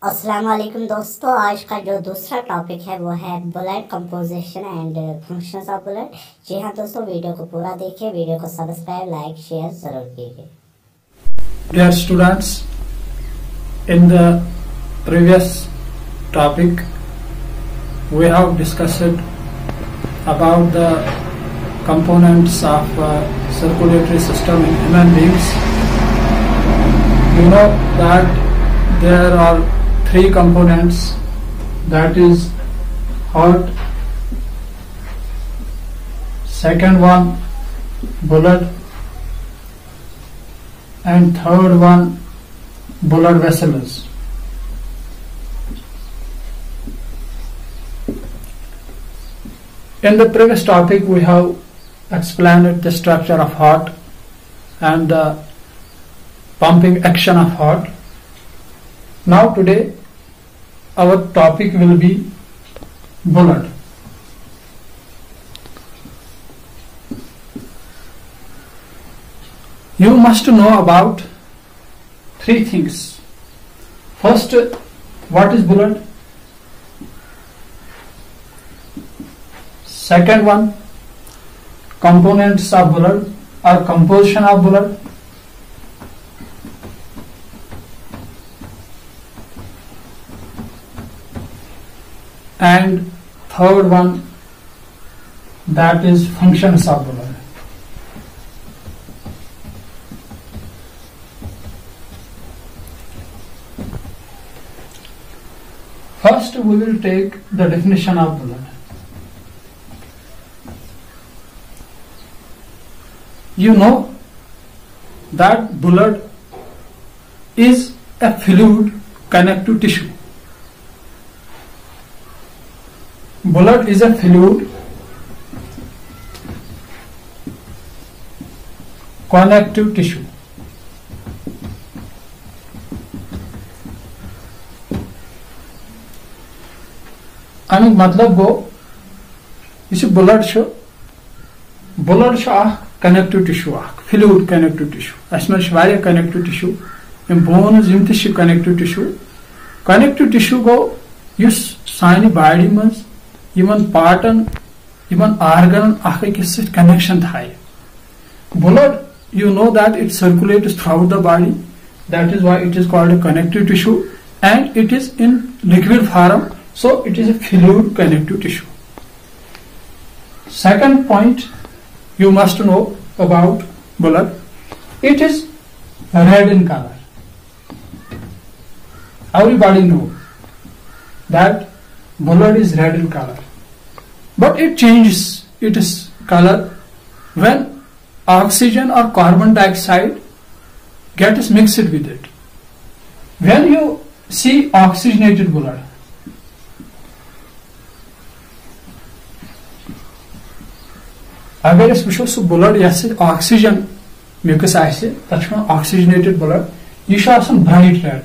अस्सलाम वालेकुम दोस्तों, आज का जो दूसरा टॉपिक है वो है blood composition and functions of blood. जी हाँ दोस्तों, वीडियो को पूरा देखिए, वीडियो को सब्सक्राइब लाइक शेयर जरूर कीजिए। Dear students, in the previous topic we have discussed about the components of circulatory system in human beings. You know that there are three components, that is heart, second one blood, and third one blood vessels. In the previous topic we have explained the structure of heart and the pumping action of heart. Now today our topic will be blood. You must know about three things. First, what is blood? Second one, components of blood or composition of blood. And third one, that is functions of blood. First we will take the definition of blood. You know that blood is a fluid connective tissue. Blood is a fluid connective tissue. Amik मतलब गो यह blood connective tissue fluid connective tissue अस connective tissue bones connective tissue गो सान body मज पार्टन आर्गन अकिस कनेक्शन थाए blood you know that it circulates throughout the body that is why it is called a connective tissue and it is in liquid form. So it is a fluid connective tissue. Second point you must know about blood. It is red in color. Everybody knows that blood is red in color. But it changes its color when oxygen or carbon dioxide gets mixed with it. When you see oxygenated blood, अगर वो सह blood yes oxygen mix तथा oxygenated blood यह bright red.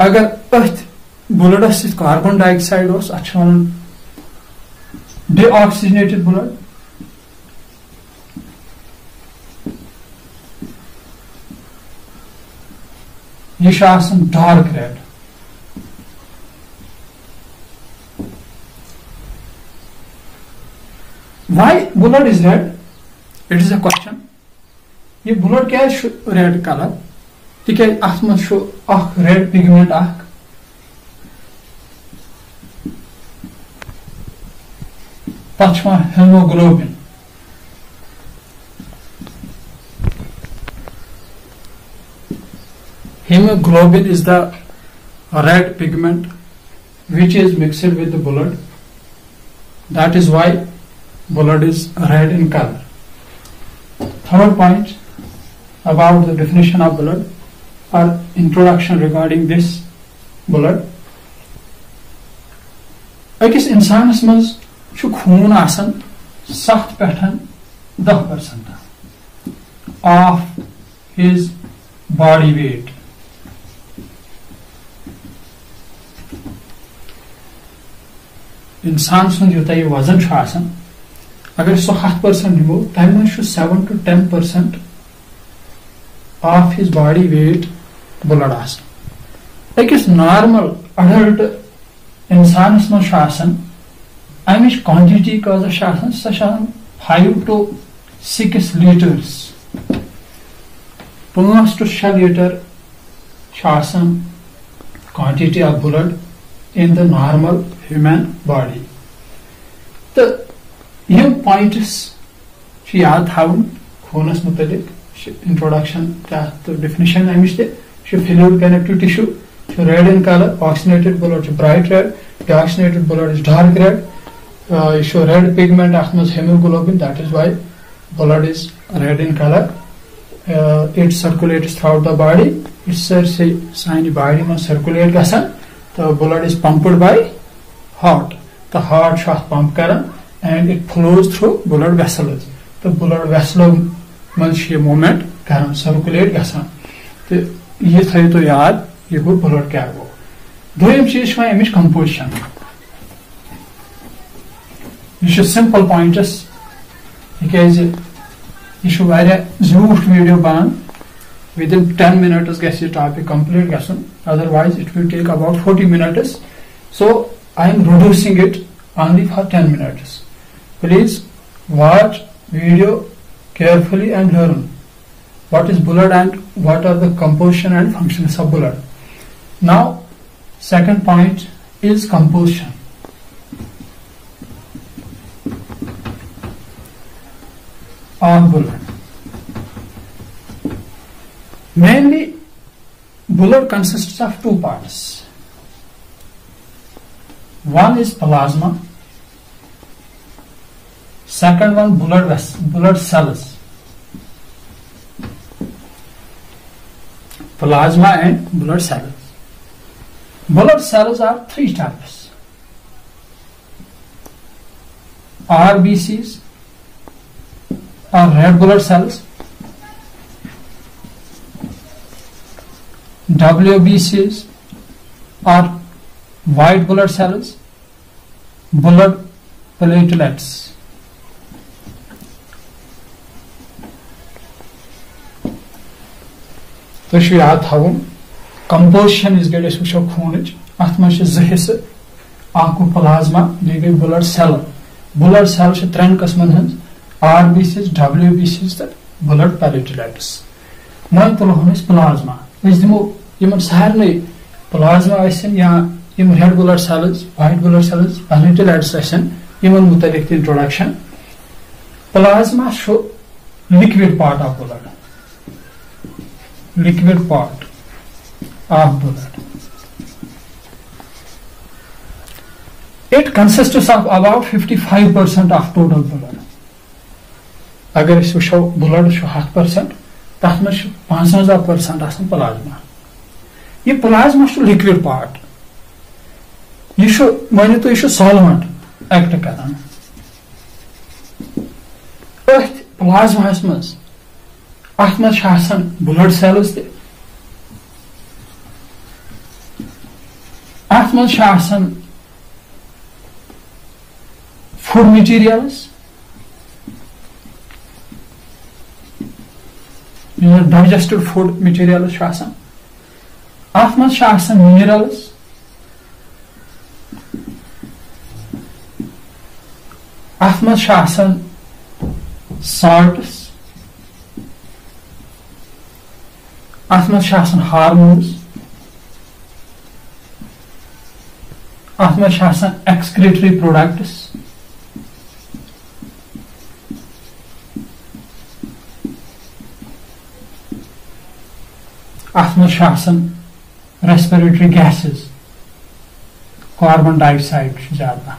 अगर अथ ब्लडस carbon dioxide अत deoxygenated blood यह dark red. Why blood is red? It is a question. ये blood क्या है red color? ठीक है, अथ मज red pigment तथा hemoglobin. Hemoglobin is the red pigment which is mixed with the blood. That is why blood is red in color. Third point about the definition of blood or introduction regarding this blood. अकिस इंसानस मज खून आसान 7 पेठन 10% of his body weight. इंसान सुन Utah यह वजन आसान अगर सो 7% निमो तम 7 to 10% of his body weight blood आसान. Ekis normal adult इंसानस मज आसान अमिच क्वांटिटी कज आसान सह 5 to 6 liters 5 to 6 litre quantity of blood in the normal human body. तो यम points याद थावन खूनस मुतलिक introduction तो definition अमिच ते fluid connective tissue red in color, oxygenated blood is bright red, deoxygenated blood is dark red. Show red pigment as hemoglobin, that is why blood is red in color. It circulates throughout the body. It says sign body must circulate gasan. The blood is pumped by heart. The heart shall pump karan and it flows through blood vessels. The blood vessel must movement karan circulate gasan. ये थे तो याद ये गो blood क्या गो दोयम चीज में अमिच कंपोजिशन ये सिंपल पॉइंट्स because ये शो वारिया जरूर वीडियो बान within 10 minutes गैस ये टॉपिक कंप्लीट गसन otherwise it will take about 40 minutes so I am reducing it only for 10 minutes. Please watch video carefully and learn what is blood and what are the composition and functions of blood. Now second point is composition. Of blood. Mainly blood consists of two parts. One is plasma, second one blood cells. Plasma and blood cells. Blood cells are three types. RBCs are red blood cells. WBCs are white blood cells. Blood platelets. तो याद थवन composition is गए वो खून अत मे हिस्स plasma बे गई blood cell train कस्मन हज RBCs WBCs तो blood platelets मैं तुलहन प्लाज्मा दिमो सारे प्लाज्मा या red blood cells white blood cells platelets मुतलिक introduction plasma liquid part of blood liquid part of blood. It consists of about 55% of total blood. अगर इस वशो blood शो 100% तथ में 55% आसन प्लाज्मा. ये प्लाज्मा शो liquid part. ये शो माने तो ये शो solvent act करना. प्लाज्मा इसमें अत मे ब्लड सेल्स अत मे food materials digested food materials अत मे मिनरल्स अत मे साल्ट्स अत मे हार्मोन्स अत मे एक्सक्रीटरी प्रोडक्ट्स अत मे रेस्पिरेटरी गैसेस कार्बन डाइऑक्साइड ज्यादा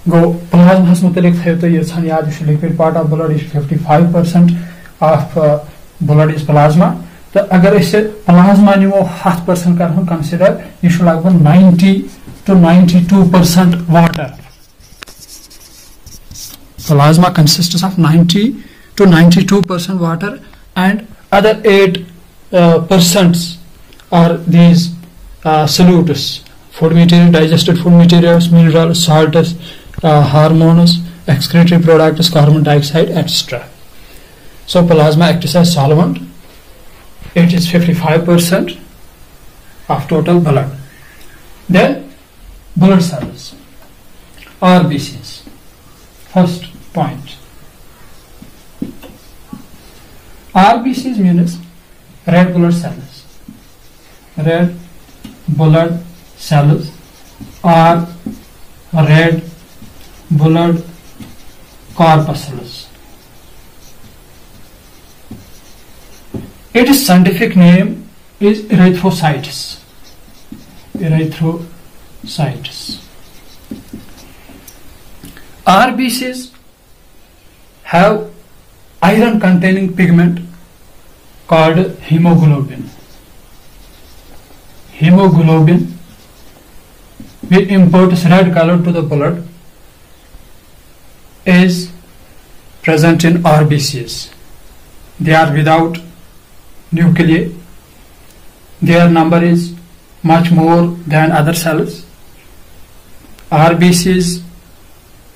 गो प्लाज्मा मुतलिक थो तो ये याद liquid part of blood is 55% of blood is plasma तो अगर प्लाज्मा निमो 100% कर कंसिडर यह लगभग 90 to 92% water. Plasma consists of 90 to 92% water and other 8% are these solutes, food material, digested food materials, minerals, salts, hormones, excretory products, carbon dioxide, etc. So plasma acts as solvent. It is 55% of total blood. Then blood cells, RBCs. First point. RBCs means red blood cells. Red blood cells are red blood corpuscles. Its scientific name is erythrocytes. Erythrocytes. RBCs have iron containing pigment called hemoglobin. Hemoglobin, which imparts red color to the blood, is present in RBCs. They are without nuclei. Their number is much more than other cells. RBCs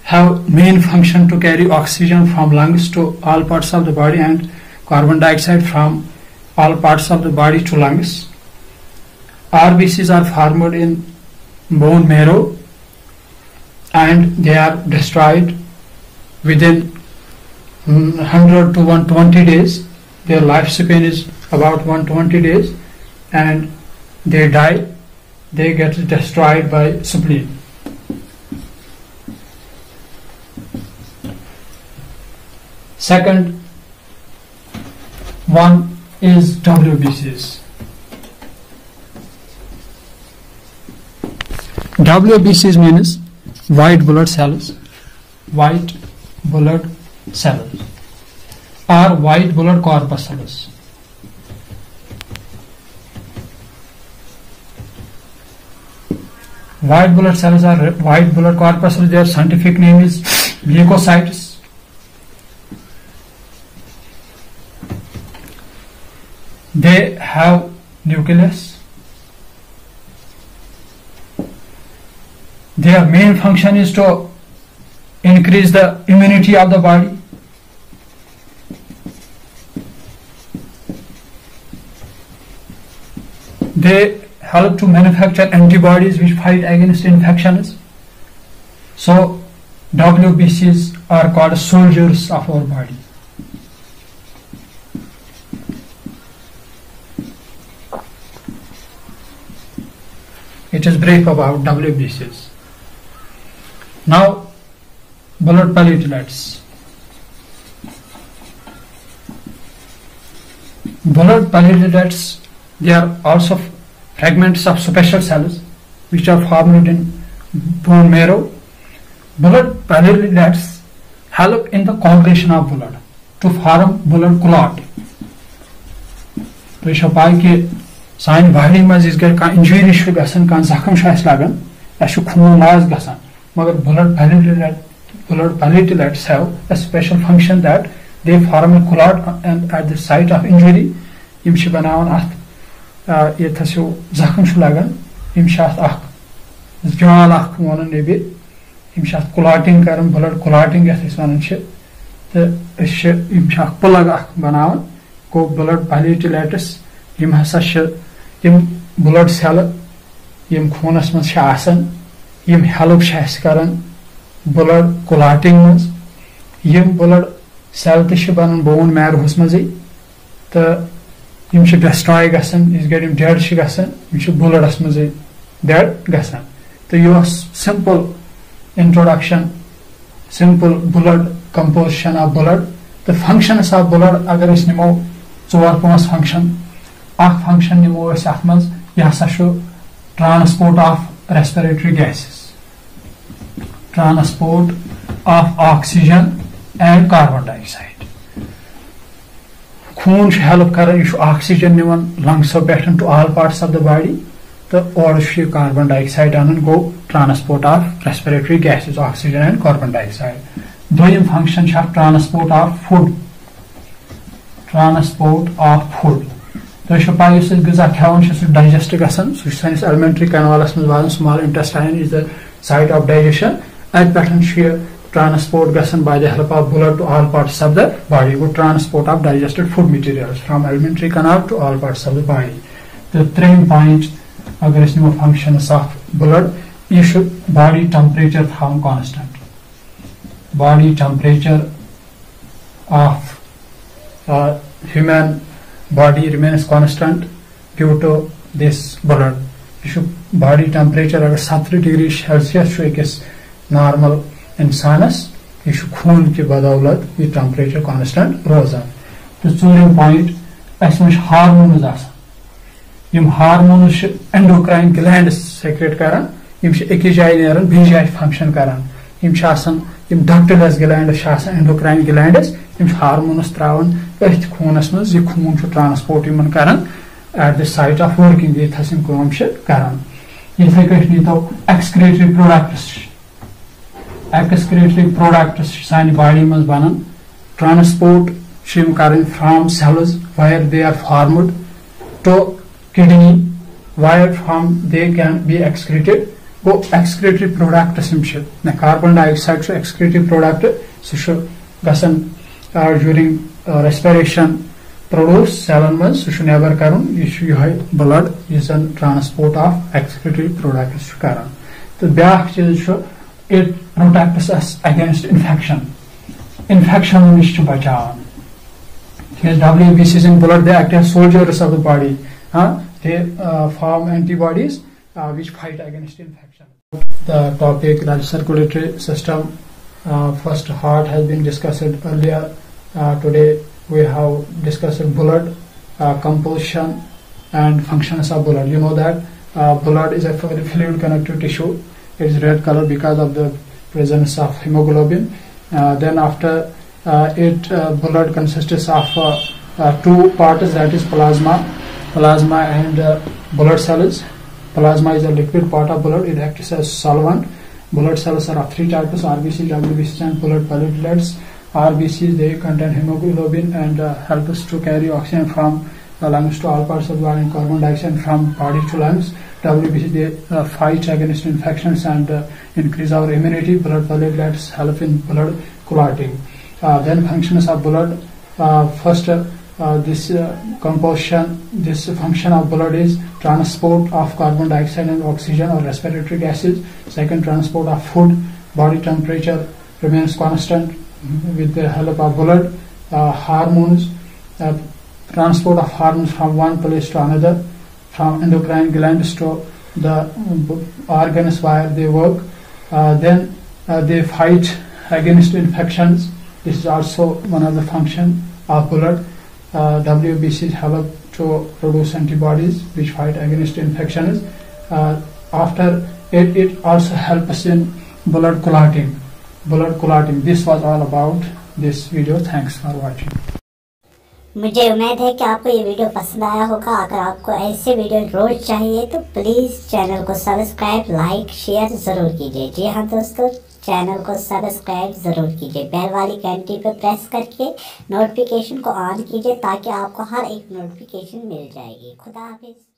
have main function to carry oxygen from lungs to all parts of the body and carbon dioxide from all parts of the body to lungs. RBCs are formed in bone marrow and they are destroyed within 100 to 120 days. Their lifespan is about 120 days and they die. They get destroyed by spleen. Second one is WBCs. WBCs means white blood cells. White blood cells are white blood corpuscles. White blood cells are white blood corpuscles. Their scientific name is leukocytes. They have nucleus. Their main function is to increase the immunity of the body. They help to manufacture antibodies which fight against infections. So WBCs are called soldiers of our body. It is brief about WBCs. Now, blood platelets. Blood platelets, they are also fragments of special cells which are formed in bone marrow. Blood platelets help in the coagulation of blood to form blood clot. तो यह पाई कि सान body मज injury गसान जख्म लगन खून loss गसान मगर blood platelets have a special function that they form a clot and at the site of injury यम बनावन अत ये जख्म लगन यम जाल वन नबी यम क्लॉटिंग कर ब्लड क्लॉटिंग वन तो प्लग बनावन गो ब्लड प्लेटलेट्स यम हसा यम ब्लड सेल यम खूनस मज यम हेल्प कर ब्लड क्लॉटिंग मज यम ब्लड सेल तो बनान बोन मैरोस मज तो यम डिस्ट्रॉय गसन इस गए यम डेड गसन ब्लडस मज डेड गसन तो यह simple introduction simple blood composition of blood तो फंक्शनस ऑफ ब्लड अगर निमो 4-5 फंक्शन फंक्शन निमो अत मज यह transport of respiratory gases transport of oxygen and carbon dioxide खून हेल्प कर ऑक्सीजन निवन लंग्सों पे to all parts of the body तो और कार्बन डाइऑक्साइड अन गो transport of respiratory gases oxygen and carbon dioxide दोयम फंक्शन ट्रांसपोर्ट ऑफ फूड तो यह पाई गजा खान डाइजेस्ट गसान सह एलिमेंट्री कैनालस मज वाजन small intestine is the site of digestion अत पे transport gasan by the help of blood to all parts of the body. Go transport of digested food materials from alimentary canal to all parts of the body. The 3 point agar functions of blood, you should body temperature found constant. Body temperature of human body remains constant due to this blood. You should body temperature agar 70 degree Celsius is normal इंसानस यह खून की बदौलत यह temperature constant रोजान। तो 4 point hormones यम hormones endocrine glands secrete करान यम एक जाय नेरान बे जाय फंक्शन करान यम डक्टलेस ग्लैंड्स एंडोक्राइन ग्लैंड्स यम हार्मोन्स त्रावन अथ खूनस मज यह खून ट्रांसपोर्ट यमन करान at the site of working यथस यम काम करान। इथे कट नीतो एक्सक्रीटरी प्रोडक्ट्स excretory products सानी body मज बनन transport शिम Karan from cells where they are formed to kidney where from they can be excreted go excretory product sim shit na carbon dioxide so excretory product so gasan during respiration produce cell maz so never karun you have blood is a transport of excretory products karan to back cheez so it protects us against infection. Infection is to bachav. WBCs in blood, they act as soldiers of the body. They form antibodies which fight against infection. The topic that is circulatory system. First, heart has been discussed earlier. Today we have discussed blood composition and functions of blood. You know that blood is a fluid connective tissue. It is red color because of the presence of hemoglobin. Then after blood consists of 2 parts, that is plasma and blood cells. Plasma is a liquid part of blood. It acts as solvent. Blood cells are of 3 types: RBC, WBC, and blood platelets. RBCs, they contain hemoglobin and help us to carry oxygen from the lungs to all parts of the body and carbon dioxide from body to lungs. WBC, they fight against infections and increase our immunity. Blood platelets help in blood clotting. Then functions of blood. First, this composition, this function of blood is transport of carbon dioxide and oxygen or respiratory gases. Second, transport of food. Body temperature remains constant with the help of blood. Hormones, transport of hormones from one place to another, from endocrine glands to the organs where they work. Then they fight against infections. This is also one of the functions of blood. WBCs help to produce antibodies which fight against infections. After it also helps in blood clotting. This was all about this video. Thanks for watching. मुझे उम्मीद है कि आपको ये video पसंद आया होगा। अगर आपको ऐसे वीडियो रोज चाहिए तो प्लीज़ चैनल को सब्सक्राइब, लाइक, शेयर ज़रूर कीजिए। जी हाँ दोस्तों, चैनल को सब्सक्राइब ज़रूर कीजिए। बेल वाली घंटी पर प्रेस करके नोटिफिकेशन को ऑन कीजिए ताकि आपको हर एक नोटिफिकेशन मिल जाएगी। खुदा हाफिज़।